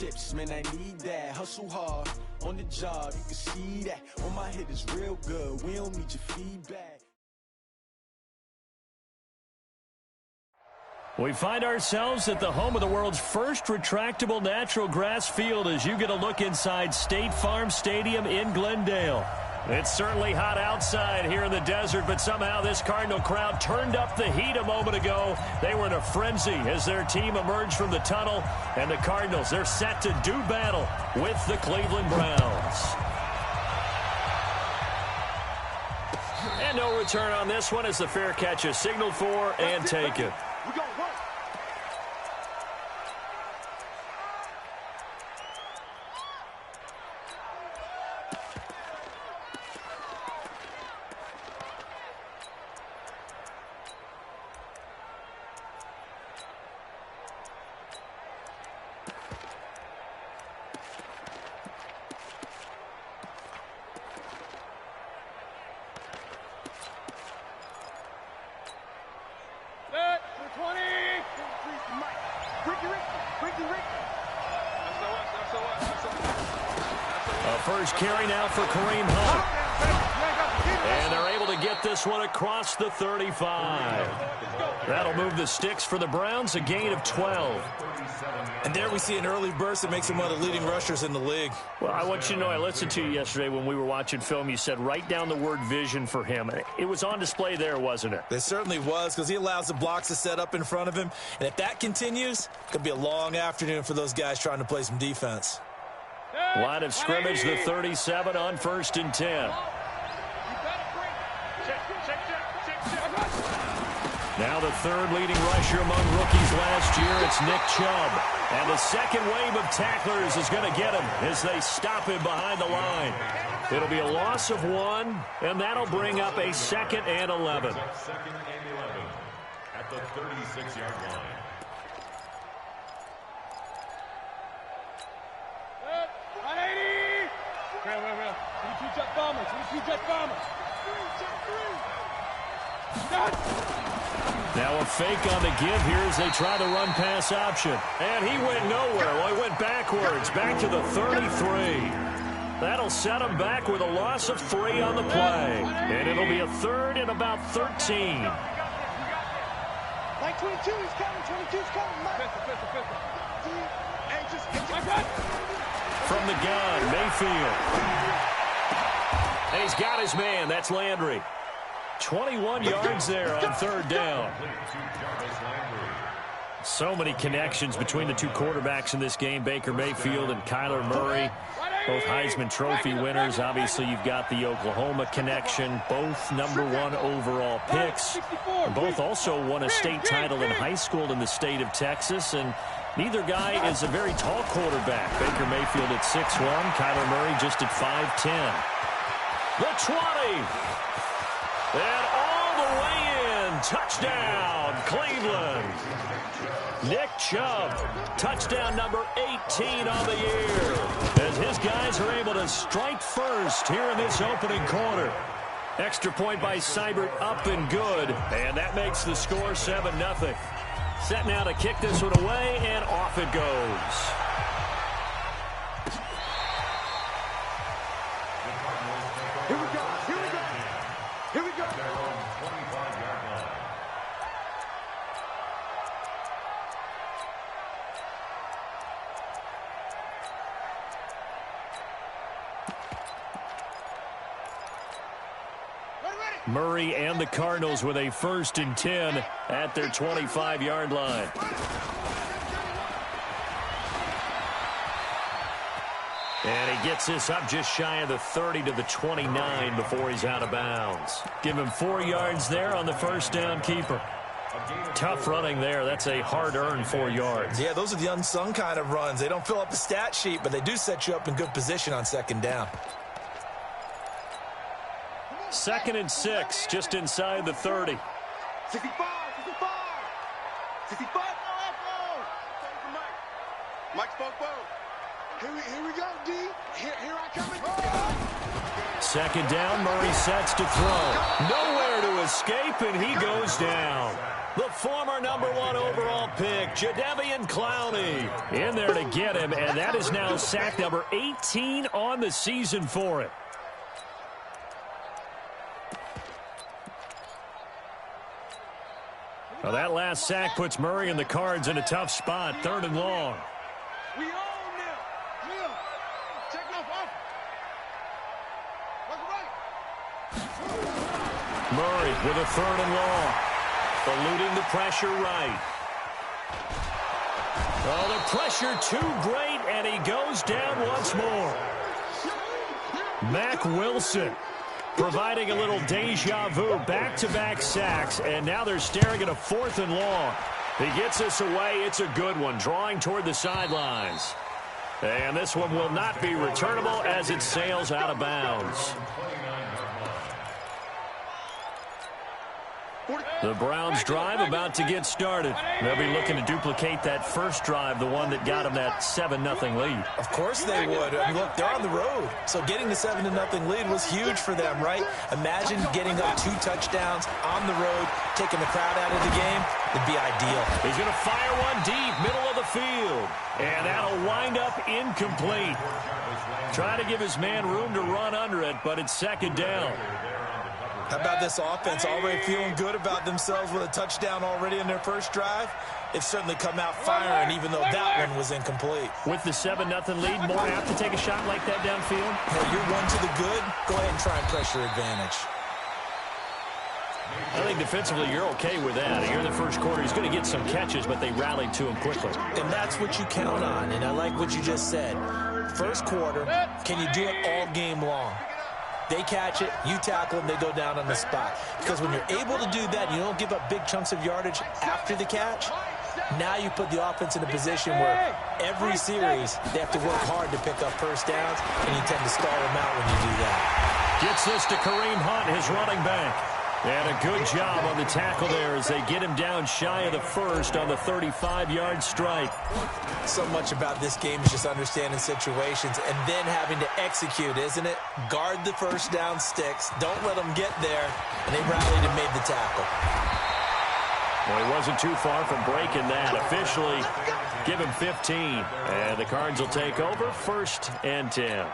chips, man, I need that. Hustle hard on the job, you can see that. On my head is real good, we don't need your feedback. We find ourselves at the home of the world's first retractable natural grass field as you get a look inside State Farm Stadium in Glendale. It's certainly hot outside here in the desert, but somehow this Cardinal crowd turned up the heat a moment ago. They were in a frenzy as their team emerged from the tunnel, and the Cardinals, they're set to do battle with the Cleveland Browns. And no return on this one as the fair catch is signaled for and taken. First carry now for Kareem Hunt. And they're able to get this one across the 35. That'll move the sticks for the Browns, a gain of 12. And there we see an early burst that makes him one of the leading rushers in the league. Well, I want you to know, I listened to you yesterday when we were watching film. You said write down the word vision for him. It was on display there, wasn't it? It certainly was, because he allows the blocks to set up in front of him. And if that continues, it could be a long afternoon for those guys trying to play some defense. Line of scrimmage, the 37 on 1st and 10. Now the third leading rusher among rookies last year, it's Nick Chubb. And the second wave of tacklers is going to get him as they stop him behind the line. It'll be a loss of 1, and that'll bring up a 2nd and 11. 2nd and 11 at the 36-yard line. Now a fake on the give here as they try the run-pass option. And he went nowhere. Well, he went backwards, back to the 33. That'll set him back with a loss of 3 on the play. And it'll be a 3rd and about 13. Like 22 is coming, 22's coming. From the gun, Mayfield. And he's got his man. That's Landry. 21 yards there on 3rd down. So many connections between the two quarterbacks in this game, Baker Mayfield and Kyler Murray. Both Heisman Trophy winners. Obviously, you've got the Oklahoma connection. Both #1 overall picks. And both also won a state title in high school in the state of Texas. And neither guy is a very tall quarterback. Baker Mayfield at 6'1", Kyler Murray just at 5'10". The 20. And all the way in. Touchdown, Cleveland. Nick Chubb, touchdown number 18 on the year. As his guys are able to strike first here in this opening quarter. Extra point by Seibert, up and good. And that makes the score 7-0. Set now to kick this one away, and off it goes. Here we go, here we go, here we go. Murray and the Cardinals with a 1st and 10 at their 25-yard line. And he gets this up just shy of the 30 to the 29 before he's out of bounds. Give him 4 yards there on the first down keeper. Tough running there. That's a hard-earned 4 yards. Yeah, those are the unsung kind of runs. They don't fill up the stat sheet, but they do set you up in good position on 2nd down. 2nd and 6, just inside the 30. 65, 65, Mike spoke well. Here we go, D. Here I come. 2nd down, Murray sets to throw. Nowhere to escape, and he goes down. The former #1 overall pick, Jadeveon Clowney, in there to get him, and that is now sack number 18 on the season for him. Well, that last sack puts Murray and the Cards in a tough spot, 3rd and long. We own them. Will, take it off. Right. Murray with a 3rd and long. Eluding the pressure right. Oh, the pressure too great, and he goes down once more. Mack Wilson providing a little deja vu, back-to-back sacks, and now they're staring at a 4th and long. He gets us away. It's a good one, drawing toward the sidelines. And this one will not be returnable as it sails out of bounds. The Browns drive about to get started. They'll be looking to duplicate that first drive, the one that got them that 7-0 lead. Of course they would. I mean, look, they're on the road. So getting the 7-0 lead was huge for them, right? Imagine getting up 2 touchdowns on the road, taking the crowd out of the game. It'd be ideal. He's going to fire one deep, middle of the field. And that'll wind up incomplete. Trying to give his man room to run under it, but it's 2nd down. How about this offense already feeling good about themselves with a touchdown already in their first drive? They've certainly come out firing, even though that one was incomplete. With the 7-0 lead, more apt to take a shot like that downfield? Hey, you're one to the good. Go ahead and try and pressure advantage. I think defensively you're okay with that. Here in the first quarter, he's going to get some catches, but they rallied to him quickly. And that's what you count on, and I like what you just said. First quarter, can you do it all game long? They catch it, you tackle them, they go down on the spot. Because when you're able to do that, you don't give up big chunks of yardage after the catch. Now you put the offense in a position where every series they have to work hard to pick up first downs, and you tend to stall them out when you do that. Gets this to Kareem Hunt, his running back. And a good job on the tackle there as they get him down shy of the first on the 35-yard strike. So much about this game is just understanding situations and then having to execute, isn't it? Guard the first down sticks. Don't let them get there. And they rallied and made the tackle. Well, he wasn't too far from breaking that. Officially, give him 15. And the Cards will take over 1st and 10.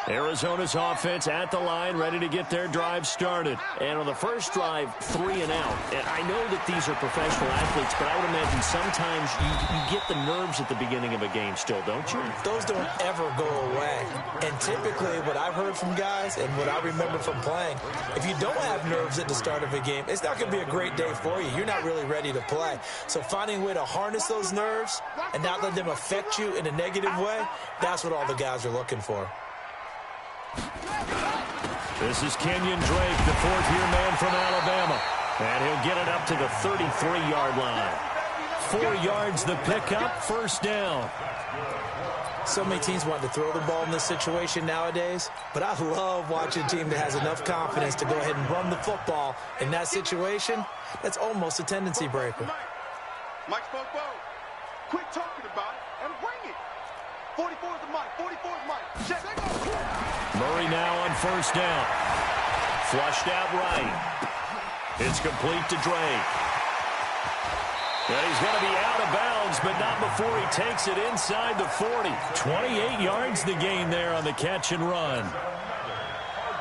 Arizona's offense at the line, ready to get their drive started. And on the first drive, 3 and out. And I know that these are professional athletes, but I would imagine sometimes you get the nerves at the beginning of a game still, don't you? Those don't ever go away. And typically what I've heard from guys and what I remember from playing, if you don't have nerves at the start of a game, it's not going to be a great day for you. You're not really ready to play. So finding a way to harness those nerves and not let them affect you in a negative way, that's what all the guys are looking for. This is Kenyon Drake, the 4th-year man from Alabama. And he'll get it up to the 33-yard line. 4 yards the pickup, 1st down. So many teams want to throw the ball in this situation nowadays, but I love watching a team that has enough confidence to go ahead and run the football in that situation. That's almost a tendency breaker. Mike spoke well. Quit talking about it and bring it. 44 is the mic. 44 is Mike. Check. Murray now on 1st down. Flushed out right. It's complete to Drake. And he's going to be out of bounds, but not before he takes it inside the 40. 28 yards the gain there on the catch and run.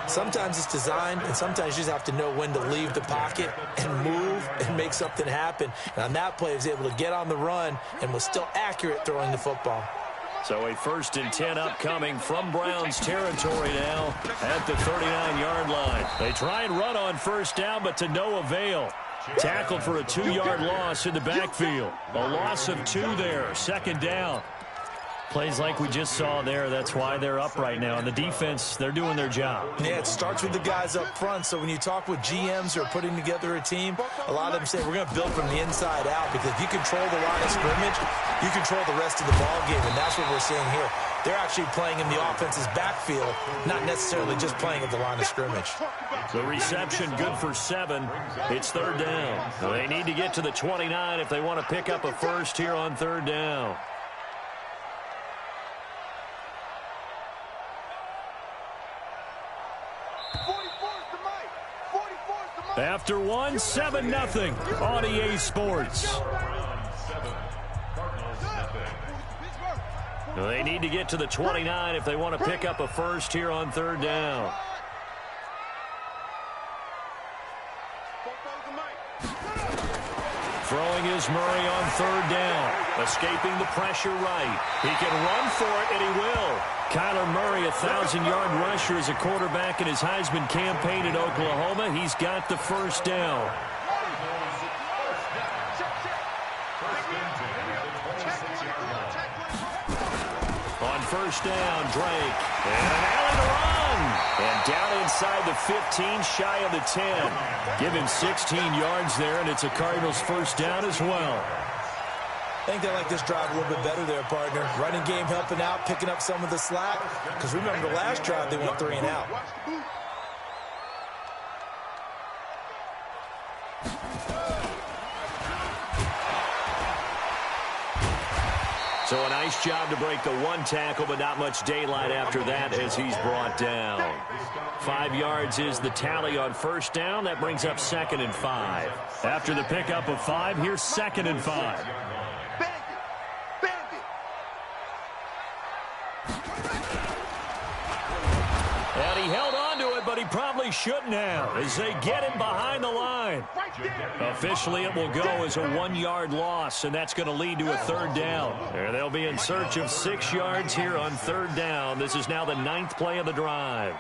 Sometimes it's designed, and sometimes you just have to know when to leave the pocket and move and make something happen. And on that play, he was able to get on the run and was still accurate throwing the football. So a 1st and 10 upcoming from Browns territory now at the 39-yard line. They try and run on 1st down, but to no avail. Tackled for a 2-yard loss in the backfield. A loss of 2 there, 2nd down. Plays like we just saw there, that's why they're up right now. And the defense, they're doing their job. Yeah, it starts with the guys up front. So when you talk with GMs who are putting together a team, a lot of them say we're going to build from the inside out, because if you control the line of scrimmage, you control the rest of the ball game, and that's what we're seeing here. They're actually playing in the offense's backfield, not necessarily just playing at the line of scrimmage. The reception good for 7. It's 3rd down. They need to get to the 29 if they want to pick up a first here on 3rd down. After one, 7-0 on EA Sports. They need to get to the 29 if they want to pick up a first here on third down. Throwing is Murray on third down. Escaping the pressure right. He can run for it, and he will. Kyler Murray, 1,000-yard rusher as a quarterback in his Heisman campaign in Oklahoma. He's got the first down. On first down, Drake. And an alley to run. And down inside the 15, shy of the 10. Give him 16 yards there, and it's a Cardinals first down as well. I think they like this drive a little bit better there, partner. Running game helping out, picking up some of the slack. Because remember, the last drive, they went 3 and out. So a nice job to break the one tackle, but not much daylight after that as he's brought down. 5 yards is the tally on first down. That brings up 2nd and 5. After the pickup of 5, here's 2nd and 5. And he held on to it, but he probably shouldn't have as they get him behind the line. Officially, it will go as a 1-yard loss, and that's going to lead to a third down. And they'll be in search of 6 yards here on third down. This is now the 9th play of the drive.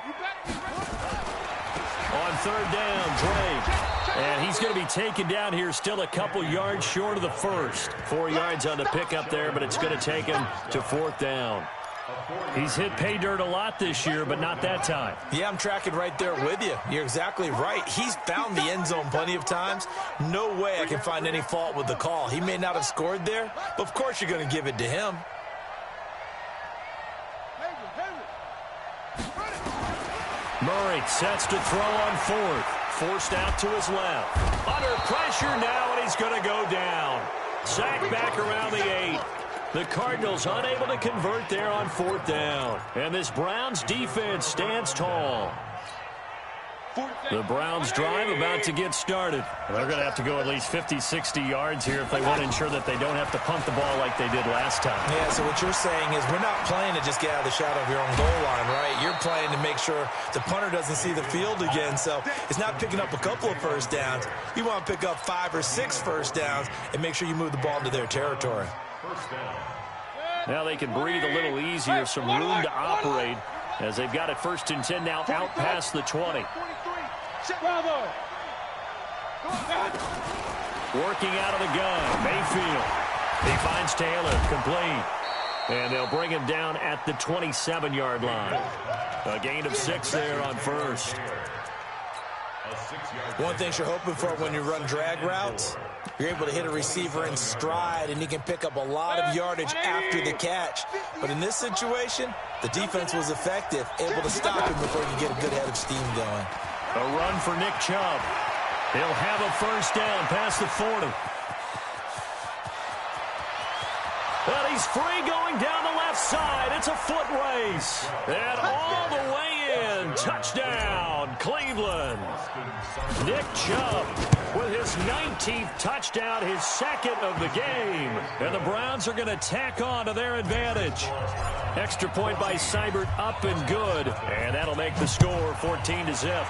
On third down, Drake. And he's going to be taken down here still a couple yards short of the first. 4 yards on the pickup there, but it's going to take him to 4th down. He's hit pay dirt a lot this year, but not that time. Yeah, I'm tracking right there with you. You're exactly right. He's found the end zone plenty of times. No way I can find any fault with the call. He may not have scored there, but of course you're going to give it to him. Murray sets to throw on 4th. Forced out to his left. Under pressure now, and he's going to go down. Sacked back around the 8. The Cardinals unable to convert there on 4th down. And this Browns defense stands tall. The Browns drive about to get started. They're going to have to go at least 50, 60 yards here if they want to ensure that they don't have to punt the ball like they did last time. Yeah, so what you're saying is we're not playing to just get out of the shadow of your own goal line, right? You're playing to make sure the punter doesn't see the field again. So it's not picking up a couple of first downs. You want to pick up 5 or 6 first downs and make sure you move the ball into their territory. Now they can breathe a little easier, some room to operate as they've got it 1st and 10 now out past the 20. Working out of the gun, Mayfield. He finds Taylor, complete. And they'll bring him down at the 27-yard line. A gain of 6 there on first. One thing you're hoping for when you run drag routes, you're able to hit a receiver in stride, and he can pick up a lot of yardage after the catch. But in this situation, the defense was effective, able to stop him before you get a good head of steam going. A run for Nick Chubb. He'll have a first down past the 40. But he's free going down the left side. It's a foot race. And all the way in. Touchdown, Cleveland. Nick Chubb with his 19th touchdown, his 2nd of the game. And the Browns are going to tack on to their advantage. Extra point by Seibert, up and good. And that'll make the score 14-0.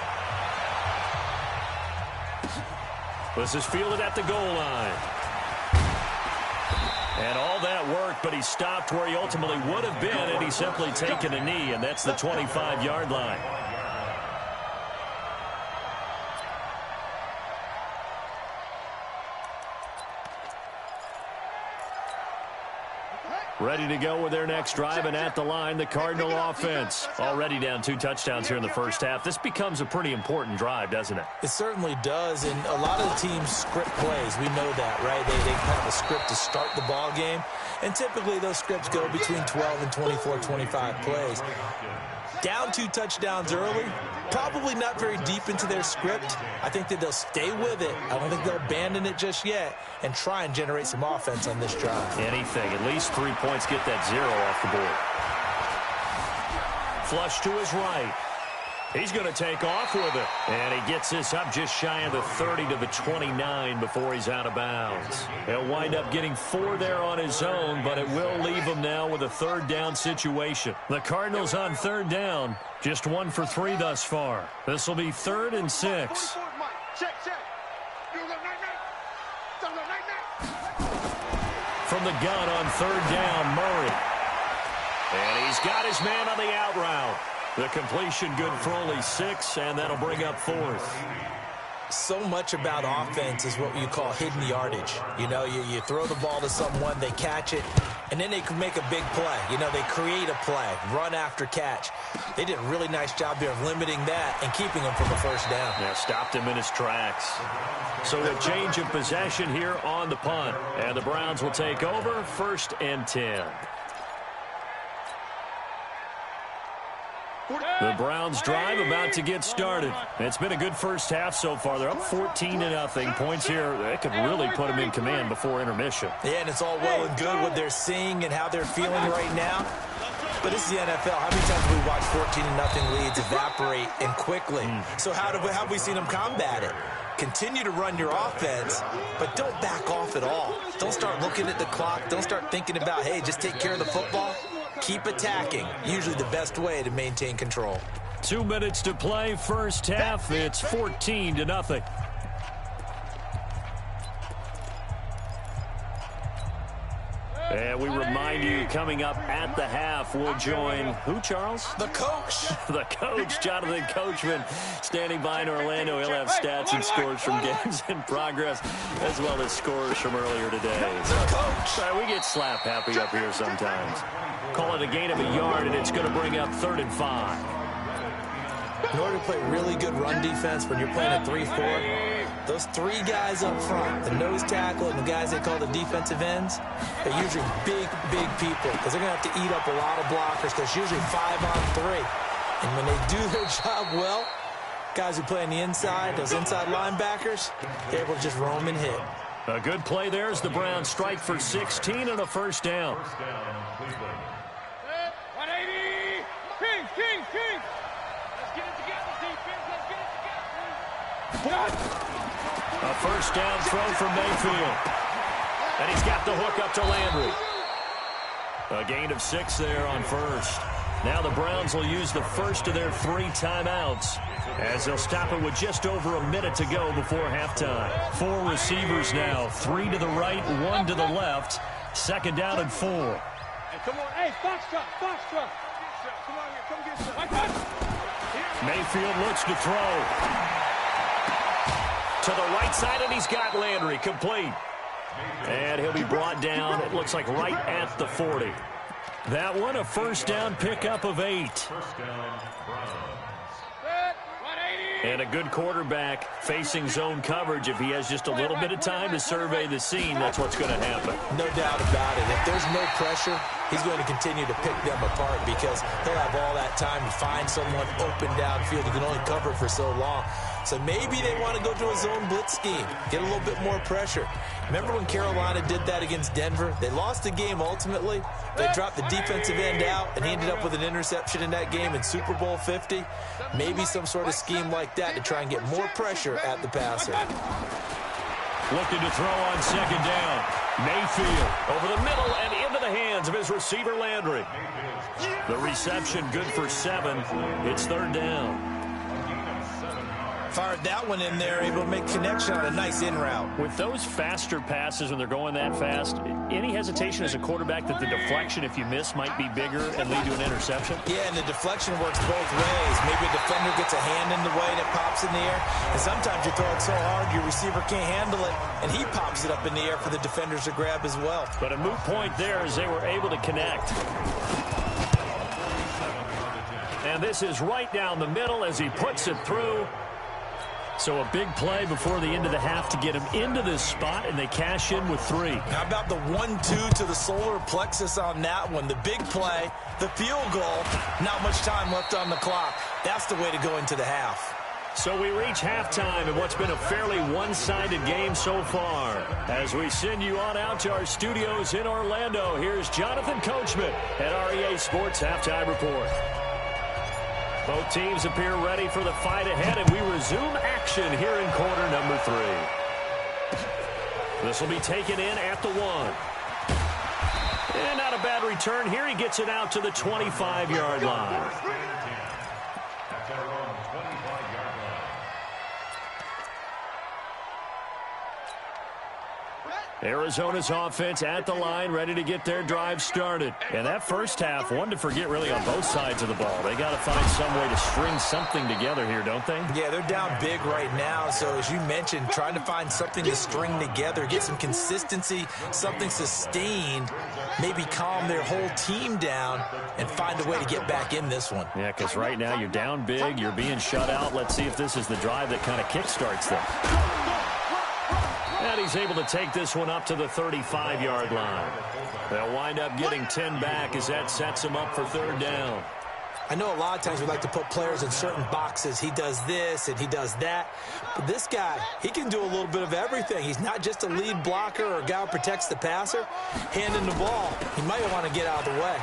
This is fielded at the goal line. And all that worked, but he stopped where he ultimately would have been, and he's simply taken a knee, and that's the 25-yard line. Ready to go with their next drive, and at the line, the Cardinal offense. Already down 2 touchdowns here in the first half. This becomes a pretty important drive, doesn't it? It certainly does, and a lot of the teams script plays. We know that, right? They have a script to start the ball game, and typically those scripts go between 12 and 24, 25 plays. Down 2 touchdowns early, probably not very deep into their script. I think that they'll stay with it. I don't think they'll abandon it just yet and try and generate some offense on this drive. Anything. At least 3 points, get that 0 off the board. Flush to his right. He's going to take off with it. And he gets this up just shy of the 30 to the 29 before he's out of bounds. He'll wind up getting 4 there on his own, but it will leave him now with a third down situation. The Cardinals on third down, just 1 for 3 thus far. This will be 3rd and 6. From the gun on third down, Murray. And he's got his man on the out route. The completion good for only 6, and that'll bring up 4th. So much about offense is what you call hidden yardage. You know, you throw the ball to someone, they catch it, and then they can make a big play. You know, they create a play, run after catch. They did a really nice job there of limiting that and keeping him from a first down. Yeah, stopped him in his tracks. So a change of possession here on the punt, and the Browns will take over 1st and 10. The Browns drive about to get started. It's been a good first half so far. They're up 14-0. Points here, that could really put them in command before intermission. Yeah, and it's all well and good what they're seeing and how they're feeling right now. But this is the NFL. How many times have we watched 14-0 leads evaporate and quickly? So how have we seen them combat it? Continue to run your offense, but don't back off at all. Don't start looking at the clock. Don't start thinking about, hey, just take care of the football. Keep attacking. Usually the best way to maintain control. 2 minutes to play, first half. It's 14-0. And we remind you, coming up at the half, we'll join who, Charles? The coach. The coach, Jonathan Coachman, standing by in Orlando. He'll have stats and scores from games in progress, as well as scores from earlier today. The coach. We get slap happy up here sometimes. Call it a gain of a yard, and it's going to bring up 3rd and 5. In order to play really good run defense when you're playing a 3-4, those 3 guys up front, the nose tackle and the guys they call the defensive ends, they're usually big people because they're going to have to eat up a lot of blockers because usually 5 on 3. And when they do their job well, guys who play on the inside, those inside linebackers, they're able to just roam and hit. A good play there as the Browns strike for 16 and a first down. 180! King! Let's get it together, defense. Let's get it together. A first down throw from Mayfield. And he's got the hook up to Landry. A gain of 6 there on first. Now the Browns will use the first of their 3 timeouts as they'll stop it with just over a minute to go before halftime. 4 receivers now, 3 to the right, 1 to the left. 2nd down and 4. Hey, come on. Hey, box truck. Come on here. Come get some. Mayfield looks to throw. To the right side, and he's got Landry complete. And he'll be brought down, it looks like right at the 40. That one, a first down pickup of 8. And a good quarterback facing zone coverage. If he has just a little bit of time to survey the scene, that's what's going to happen. No doubt about it. If there's no pressure, he's going to continue to pick them apart because he'll have all that time to find someone open downfield. He can only cover for so long. So maybe they want to go to a zone blitz scheme, get a little bit more pressure. Remember when Carolina did that against Denver? They lost the game ultimately. They dropped the defensive end out, and he ended up with an interception in that game in Super Bowl 50. Maybe some sort of scheme like that to try and get more pressure at the passer. Looking to throw on 2nd down. Mayfield over the middle and into the hands of his receiver Landry. The reception good for 7. It's 3rd down. Fired that one in there, able to make connection on a nice in route. With those faster passes when they're going that fast, any hesitation as a quarterback that the deflection, if you miss, might be bigger and lead to an interception? Yeah, and the deflection works both ways. Maybe a defender gets a hand in the way that pops in the air, and sometimes you throw it so hard your receiver can't handle it, and he pops it up in the air for the defenders to grab as well. But a moot point there as they were able to connect. And this is right down the middle as he puts it through. So a big play before the end of the half to get him into this spot, and they cash in with 3. How about the 1-2 to the solar plexus on that one? The big play, the field goal, not much time left on the clock. That's the way to go into the half. So we reach halftime in what's been a fairly one-sided game so far. As we send you on out to our studios in Orlando, here's Jonathan Coachman at REA Sports Halftime Report. Both teams appear ready for the fight ahead, and we resume action here in quarter number 3. This will be taken in at the 1. And not a bad return here. He gets it out to the 25-yard line. Arizona's offense at the line, ready to get their drive started. And that first half, one to forget really on both sides of the ball. They got to find some way to string something together here, don't they? Yeah, they're down big right now. So as you mentioned, trying to find something to string together, get some consistency, something sustained, maybe calm their whole team down and find a way to get back in this one. Yeah, because right now you're down big, you're being shut out. Let's see if this is the drive that kind of kickstarts them. And he's able to take this one up to the 35-yard line. They'll wind up getting 10 back as that sets him up for third down. I know a lot of times we like to put players in certain boxes. He does this and he does that. But this guy, he can do a little bit of everything. He's not just a lead blocker or a guy who protects the passer. Handing the ball, he might want to get out of the way.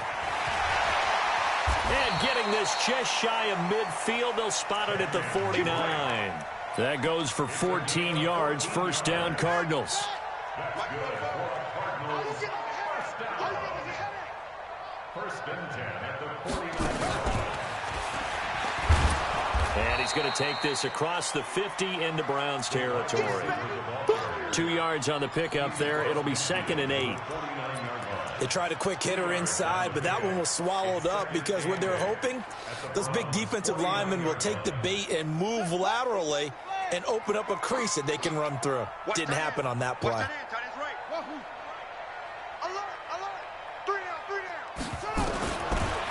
And getting this just shy of midfield, they'll spot it at the 49. That goes for 14 yards, first down Cardinals. And he's going to take this across the 50 into Browns territory. 2 yards on the pickup there. It'll be 2nd and 8. They tried a quick hitter inside, but that one was swallowed up because what they're hoping, those big defensive linemen will take the bait and move laterally and open up a crease that they can run through. Didn't happen on that play.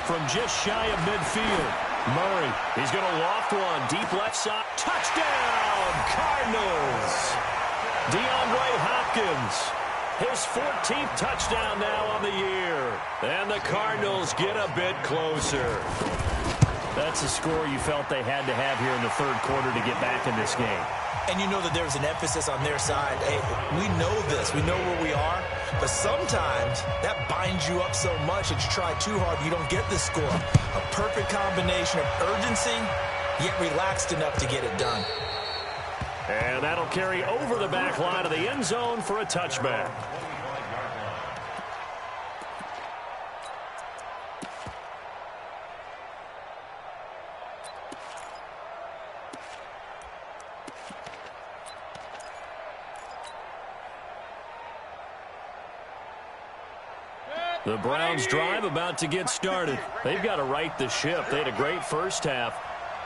From just shy of midfield, Murray, he's going to loft one, deep left side. Touchdown, Cardinals! DeAndre Hopkins, his 14th touchdown now on the year. And the Cardinals get a bit closer. That's a score you felt they had to have here in the third quarter to get back in this game. And you know that there's an emphasis on their side. Hey, we know this. We know where we are. But sometimes that binds you up so much that you try too hard, you don't get the score. A perfect combination of urgency, yet relaxed enough to get it done. And that'll carry over the back line of the end zone for a touchback. The Browns drive about to get started. They've got to right the ship. They had a great first half,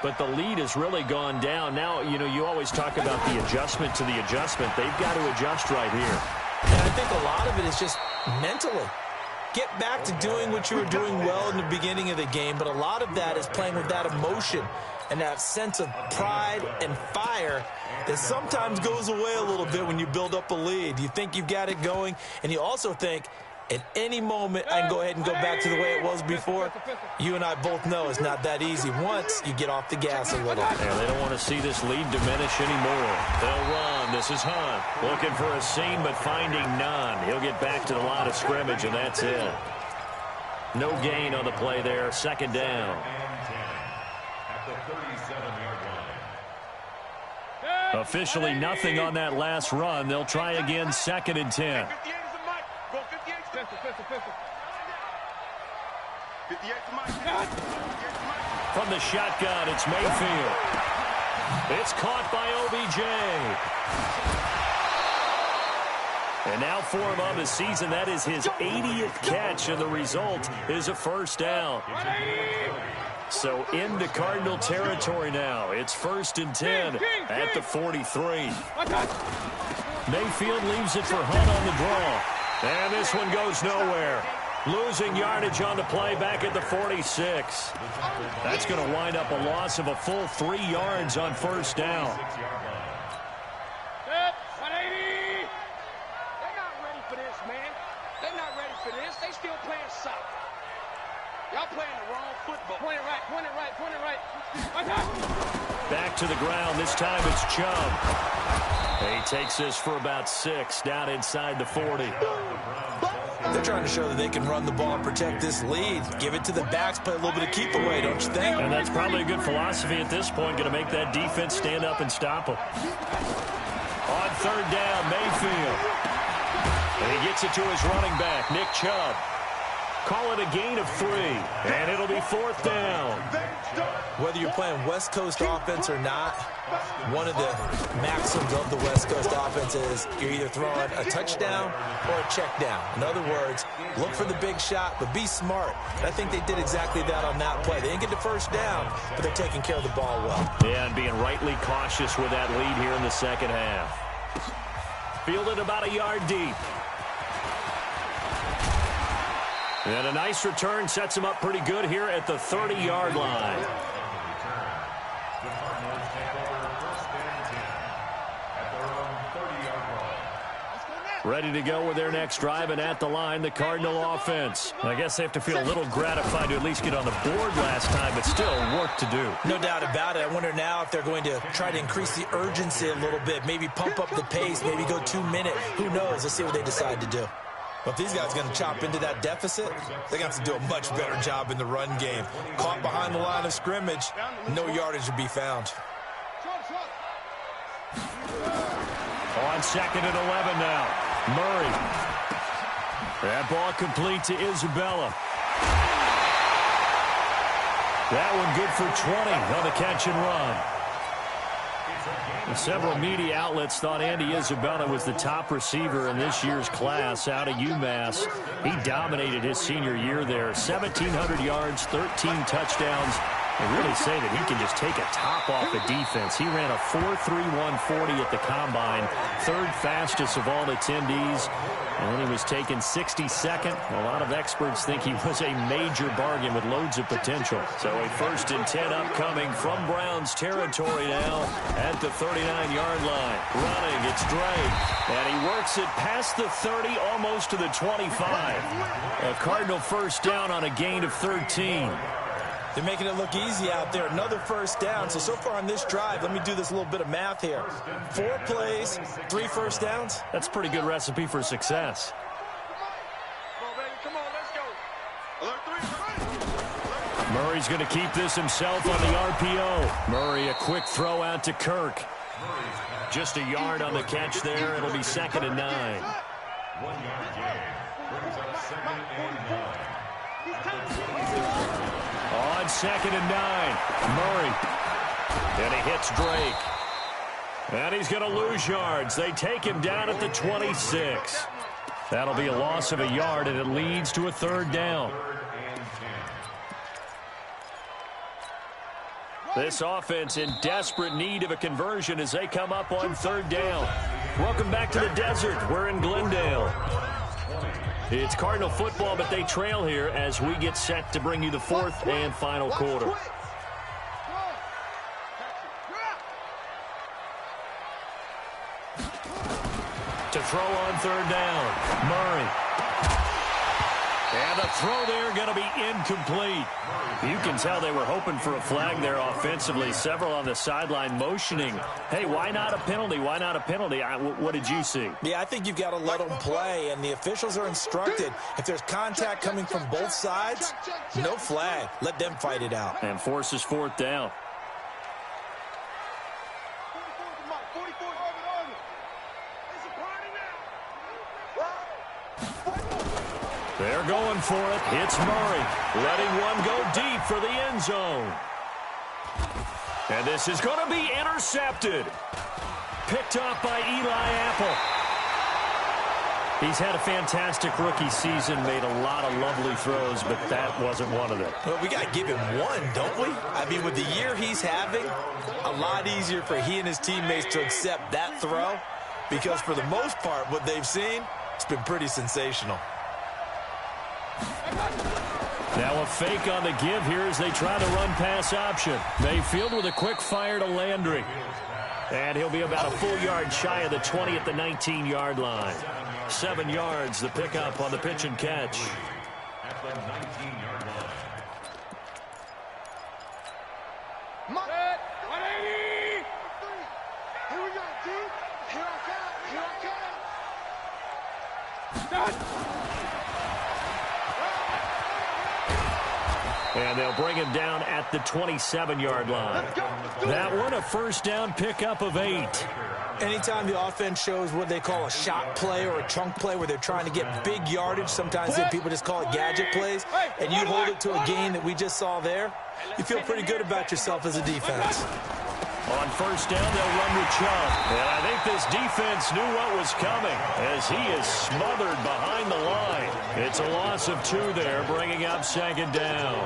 but the lead has really gone down. Now, you know, you always talk about the adjustment to the adjustment. They've got to adjust right here. And I think a lot of it is just mentally. Get back to doing what you were doing well in the beginning of the game, but a lot of that is playing with that emotion and that sense of pride and fire that sometimes goes away a little bit when you build up a lead. You think you've got it going, and you also think, at any moment, I can go ahead and go back to the way it was before. You and I both know it's not that easy once you get off the gas a little. Yeah, they don't want to see this lead diminish anymore. They'll run. This is Hunt. Looking for a seam, but finding none. He'll get back to the line of scrimmage, and that's it. No gain on the play there. Second down. Officially nothing on that last run. They'll try again, 2nd and 10. From the shotgun, it's Mayfield. It's caught by OBJ. And now for him on the season, that is his 80th catch, and the result is a first down. So into Cardinal territory now. It's 1st and 10 at the 43. Mayfield leaves it for Hunt on the draw. And this one goes nowhere. Losing yardage on the play back at the 46. That's going to wind up a loss of a full 3 yards on first down. They're not ready for this, man. They're not ready for this. They still playing soccer. Y'all playing the wrong football. Point it right, point it right, point it right. Back to the ground. This time it's Chubb. He takes this for about 6 down inside the 40. They're trying to show that they can run the ball and protect this lead. Give it to the backs, play a little bit of keep away, don't you think? And that's probably a good philosophy at this point, going to make that defense stand up and stop them. On third down, Mayfield. And he gets it to his running back, Nick Chubb. Call it a gain of 3, and it'll be fourth down. Whether you're playing West Coast offense or not, one of the maxims of the West Coast offense is you're either throwing a touchdown or a check down. In other words, look for the big shot, but be smart. And I think they did exactly that on that play. They didn't get the first down, but they're taking care of the ball well. Yeah, and being rightly cautious with that lead here in the second half. Fielded about a yard deep. And a nice return sets him up pretty good here at the 30-yard line. Ready to go with their next drive, and at the line, the Cardinal offense. I guess they have to feel a little gratified to at least get on the board last time, but still work to do. No doubt about it. I wonder now if they're going to try to increase the urgency a little bit, maybe pump up the pace, maybe go 2 minute. Who knows? Let's see what they decide to do. But if these guys are going to chop into that deficit, they're going to have to do a much better job in the run game. Caught behind the line of scrimmage, no yardage to be found. On second and 11 now. Murray. That ball complete to Isabella. That one good for 20 on the catch and run. And several media outlets thought Andy Isabella was the top receiver in this year's class out of UMass. He dominated his senior year there. 1,700 yards, 13 touchdowns. They really say that he can just take a top off the defense. He ran a 4.31 40 at the Combine, third fastest of all attendees. And when he was taken 62nd, a lot of experts think he was a major bargain with loads of potential. So a 1st and 10 upcoming from Browns territory now at the 39-yard line. Running, it's Drake. And he works it past the 30, almost to the 25. A Cardinal first down on a gain of 13. They're making it look easy out there. Another first down. So far on this drive, let me do this little bit of math here. 4 plays, 3 first downs. That's a pretty good recipe for success. Come on, let's go. Murray's going to keep this himself on the RPO. Murray, a quick throw out to Kirk. Just a yard on the catch there. It'll be 2nd and 9. 1 yard gain. Brings up 2nd and 9. On 2nd and 9, Murray. And he hits Drake. And he's going to lose yards. They take him down at the 26. That'll be a loss of a yard, and it leads to a 3rd down. This offense in desperate need of a conversion as they come up on 3rd down. Welcome back to the desert. We're in Glendale. It's Cardinal football, but they trail here as we get set to bring you the 4th and final quarter. To throw on 3rd down, Murray. And the throw there going to be incomplete. You can tell they were hoping for a flag there offensively. Several on the sideline motioning. Hey, why not a penalty? Why not a penalty? What did you see? Yeah, I think you've got to let them play, and the officials are instructed. If there's contact coming from both sides, no flag. Let them fight it out. And forces 4th down. They're going for it. It's Murray, letting one go deep for the end zone. And this is going to be intercepted. Picked up by Eli Apple. He's had a fantastic rookie season, made a lot of lovely throws, but that wasn't one of them. Well, we got to give him one, don't we? I mean, with the year he's having, a lot easier for he and his teammates to accept that throw, because for the most part, what they've seen, it's been pretty sensational. Now a fake on the give here as they try the run-pass option. Mayfield with a quick fire to Landry. And he'll be about a full yard shy of the 20 at the 19-yard line. 7 yards, the pickup on the pitch and catch. At the 19-yard line. Set, 180. Here we go, dude. Here I come. Here I come. And they'll bring him down at the 27-yard line. That one, a first down pickup of 8. Anytime the offense shows what they call a shot play or a chunk play where they're trying to get big yardage, sometimes people just call it gadget plays, and you hold it to a gain that we just saw there, you feel pretty good about yourself as a defense. On first down, they'll run with Chubb. And I think this defense knew what was coming as he is smothered behind the line. It's a loss of 2 there, bringing up second down.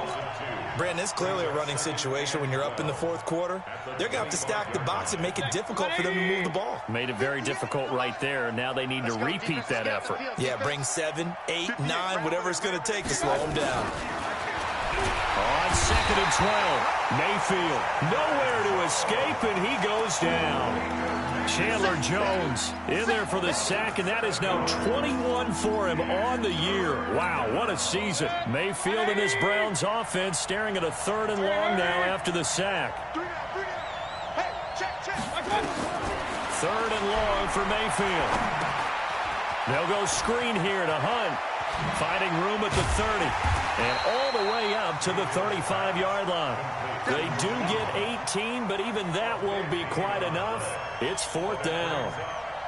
Brandon, it's clearly a running situation when you're up in the fourth quarter. They're going to have to stack the box and make it difficult for them to move the ball. Made it very difficult right there. Now they need to repeat that effort. Yeah, bring 7, 8, 9, whatever it's going to take to slow them down. On second and 12, Mayfield nowhere to escape, and he goes down. Chandler Jones in there for the sack, and that is now 21 for him on the year. Wow, what a season. Mayfield and this Browns offense staring at a 3rd and long now after the sack. 3rd and long for Mayfield. They'll go screen here to Hunt. Finding room at the 30. And all the way up to the 35-yard line. They do get 18, but even that won't be quite enough. It's 4th down.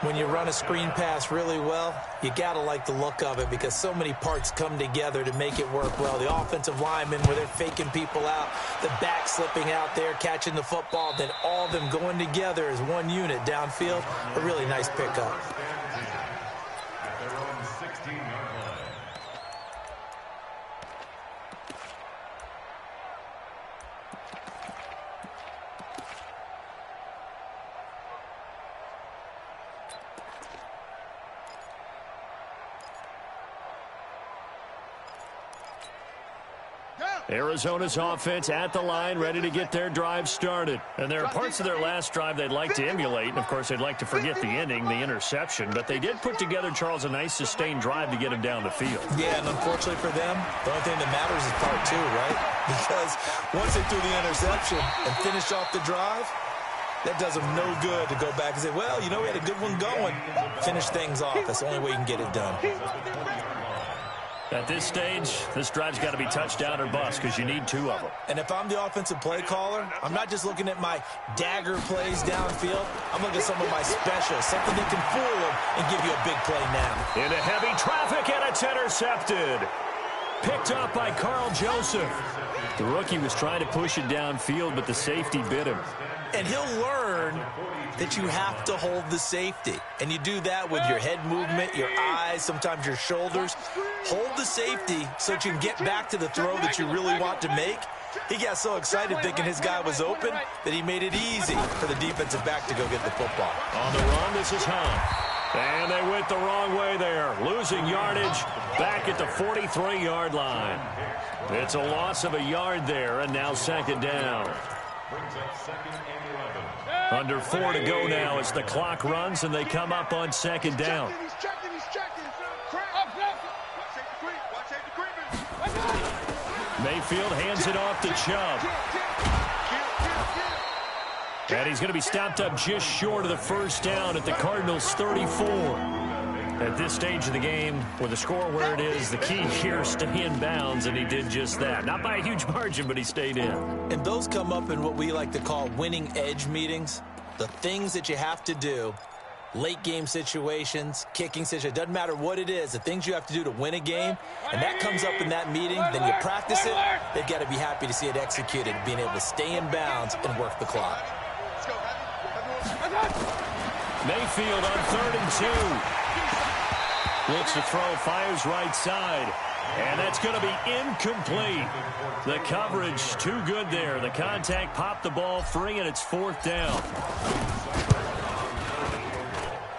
When you run a screen pass really well, you got to like the look of it because so many parts come together to make it work well. The offensive linemen, where they're faking people out, the back slipping out there, catching the football, then all of them going together as one unit downfield. A really nice pickup. Arizona's offense at the line, ready to get their drive started. And there are parts of their last drive they'd like to emulate. And, of course, they'd like to forget the ending, the interception. But they did put together, Charles, a nice sustained drive to get him down the field. Yeah, and unfortunately for them, the only thing that matters is part 2, right? Because once they threw the interception and finished off the drive, that does them no good to go back and say, well, you know, we had a good one going. Finish things off. That's the only way you can get it done. At this stage, this drive's got to be touchdown or bust because you need 2 of them. And if I'm the offensive play caller, I'm not just looking at my dagger plays downfield. I'm looking at some of my specials, something that can fool them and give you a big play now. Into heavy traffic, and it's intercepted. Picked up by Carl Joseph. The rookie was trying to push it downfield, but the safety bit him. And he'll learn that you have to hold the safety. And you do that with your head movement, your eyes, sometimes your shoulders. Hold the safety so that you can get back to the throw that you really want to make. He got so excited thinking his guy was open that he made it easy for the defensive back to go get the football. On the run, this is Hunt. And they went the wrong way there. Losing yardage back at the 43-yard line. It's a loss of a yard there, and now second down. Brings up 2nd and 11. Under 4 to go now as the clock runs, and they come up on second down. He's checking. Mayfield hands it off to Chubb. And he's going to be stopped up just short of the first down at the Cardinals' 34. At this stage of the game, with the score where it is, the key here is stay in bounds, and he did just that. Not by a huge margin, but he stayed in. And those come up in what we like to call winning edge meetings. The things that you have to do, late game situations, kicking situations, doesn't matter what it is, the things you have to do to win a game, and that comes up in that meeting, then you practice it, they've got to be happy to see it executed, being able to stay in bounds and work the clock. Mayfield on 3rd and 2. Looks to throw, fires right side. And that's going to be incomplete. The coverage too good there. The contact popped the ball free, and it's 4th down.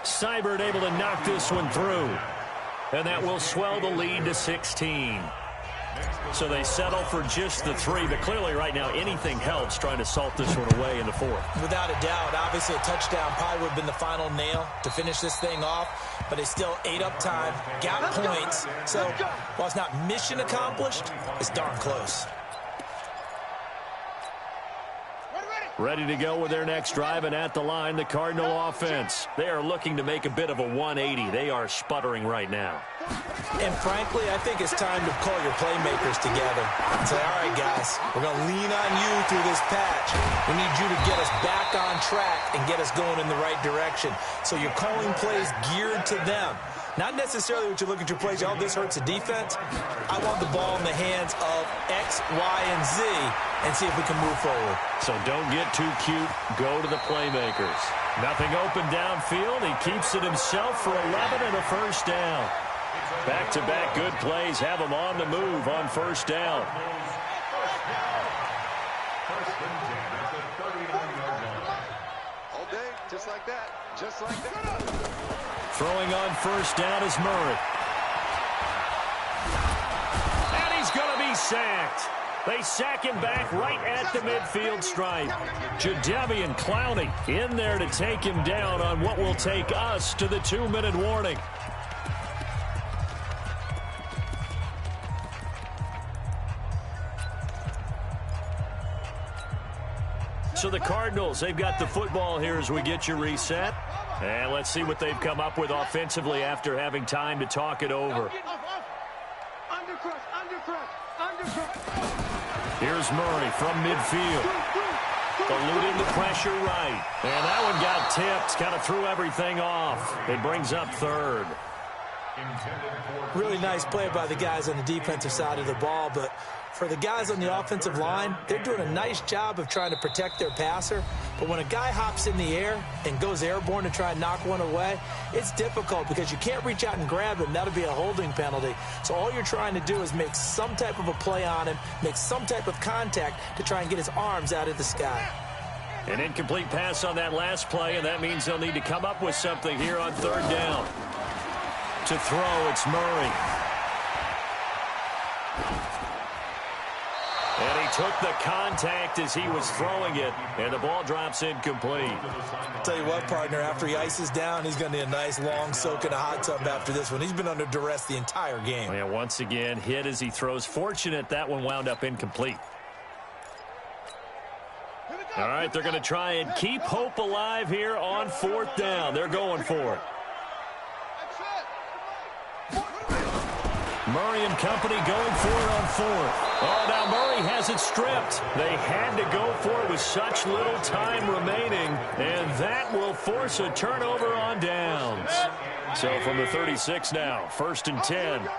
Seibert able to knock this one through. And that will swell the lead to 16. So they settle for just the 3, but clearly right now anything helps trying to salt this one away in the 4th. Without a doubt, obviously a touchdown probably would have been the final nail to finish this thing off, but they still ate up time, got points. So while it's not mission accomplished, it's darn close. Ready to go with their next drive, and at the line, the Cardinal offense. They are looking to make a bit of a 180. They are sputtering right now. And frankly, I think it's time to call your playmakers together and say, all right, guys, we're going to lean on you through this patch. We need you to get us back on track and get us going in the right direction. So you're calling plays geared to them. Not necessarily what you look at your plays, oh, this hurts the defense. I want the ball in the hands of X, Y, and Z and see if we can move forward. So don't get too cute. Go to the playmakers. Nothing open downfield. He keeps it himself for 11 and a first down. Back-to-back good plays have him on the move on first down. All day, just like that. Just like that. Throwing on first down is Murray. And he's going to be sacked. They sack him back right at the midfield stripe. Jadeveon Clowney in there to take him down on what will take us to the 2-minute warning. So the Cardinals, they've got the football here as we get you reset. And let's see what they've come up with offensively after having time to talk it over. Here's Murray from midfield. Eluding the pressure right. And that one got tipped. Kind of threw everything off. It brings up third. Really nice play by the guys on the defensive side of the ball, but for the guys on the offensive line, they're doing a nice job of trying to protect their passer. But when a guy hops in the air and goes airborne to try and knock one away, it's difficult because you can't reach out and grab him. That'll be a holding penalty. So all you're trying to do is make some type of a play on him, make some type of contact to try and get his arms out of the sky. An incomplete pass on that last play, and that means they'll need to come up with something here on third down. To throw, it's Murray. And he took the contact as he was throwing it, and the ball drops incomplete. I'll tell you what, partner, after he ices down, he's going to need a nice long soak in a hot tub after this one. He's been under duress the entire game. Yeah, once again, hit as he throws. Fortunate that one wound up incomplete. All right, they're going to try and keep hope alive here on fourth down. They're going for it. Murray and company going for it on fourth. Oh, now Murray has it stripped. They had to go for it with such little time remaining, and that will force a turnover on downs. So from the 36 now, 1st and 10.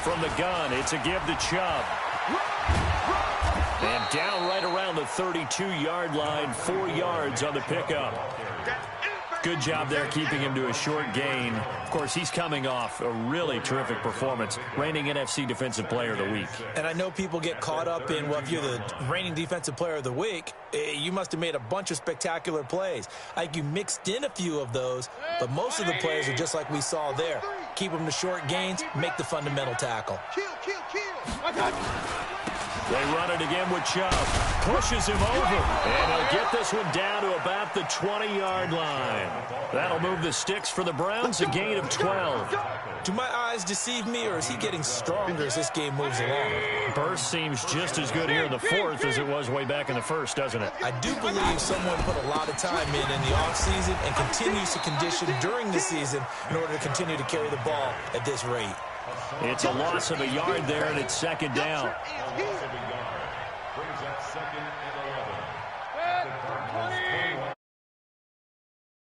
From the gun, it's a give to Chubb. And down right around the 32-yard line, 4 yards on the pickup. Good job there keeping him to a short gain. Of course, he's coming off a really terrific performance, reigning NFC Defensive Player of the Week. And I know people get caught up in, well, if you're the reigning Defensive Player of the Week, you must have made a bunch of spectacular plays. Like you mixed in a few of those, but most of the plays are just like we saw there. Keep them to short gains, make the fundamental tackle. They run it again with Chubb. Pushes him over. And he'll get this one down to about the 20-yard line. That'll move the sticks for the Browns, a gain of 12. Do my eyes deceive me, or is he getting stronger as this game moves along? Burst seems just as good here in the fourth as it was way back in the first, doesn't it? I do believe someone put a lot of time in the offseason and continues to condition during the season in order to continue to carry the ball at this rate. It's a loss of a yard there, and it's second down. Brings up 2nd and 11.